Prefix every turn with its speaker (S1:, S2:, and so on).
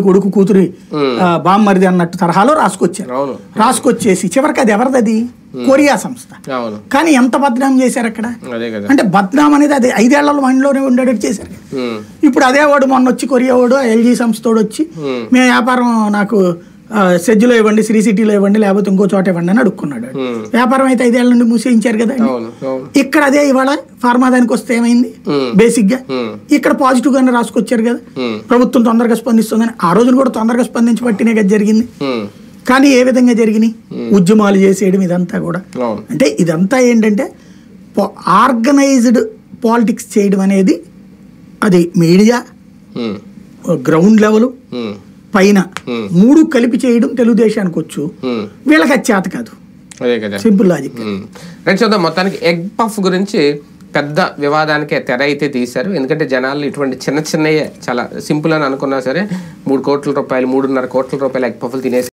S1: కొడుకు కూతురి బామ్మరిది అన్నట్టు తరహాలో రాసుకొచ్చారు. రాసుకొచ్చేసి చివరికి అది ఎవరిది? కొరియా సంస్థ. కానీ ఎంత బద్నాం చేశారు అక్కడ అంటే బద్నాం అనేది అది 5 ఏళ్ల మనలోనే ఉండేటట్టు చేశారు. ఇప్పుడు అదే వాడు మొన్న వచ్చి కొరియా వాడు ఎల్జీ సంస్థ వచ్చి మేము వ్యాపారం నాకు సెజ్లో ఇవ్వండి, శ్రీ సిటీలో ఇవ్వండి, లేకపోతే ఇంకో చోట ఇవ్వండి అని అడుక్కున్నాడు. వ్యాపారం అయితే 5 ఏళ్ల నుండి మూసేయించారు కదా. ఇక్కడ అదే ఇవాళ ఫార్మా దానికి వస్తే ఏమైంది? బేసిక్ గా ఇక్కడ పాజిటివ్ గానే రాసుకొచ్చారు కదా, ప్రభుత్వం తొందరగా స్పందిస్తుందని. ఆ రోజున కూడా తొందరగా స్పందించి పట్టినే కదా జరిగింది. కానీ ఏ విధంగా జరిగినాయి? ఉద్యమాలు చేసేయడం ఇదంతా కూడా. అంటే ఇదంతా ఏంటంటే ఆర్గనైజ్డ్ పాలిటిక్స్ చేయడం అనేది అది మీడియా, గ్రౌండ్ లెవెల్, పైన 3 కలిపి చేయడం తెలుగుదేశానికి వచ్చు. వీళ్ళకి అది చేత కాదు. Simple logic.
S2: చూద్దాం. మొత్తానికి ఎగ్ పఫ్ గురించి పెద్ద వివాదానికే తెర అయితే తీశారు. ఎందుకంటే జనాలు ఇటువంటి చిన్నయే చాలా సింపుల్ అని అనుకున్నా సరే 3 కోట్ల రూపాయలు 3.5 కోట్ల రూపాయలు ఎగ్ పఫ్లు తినేసి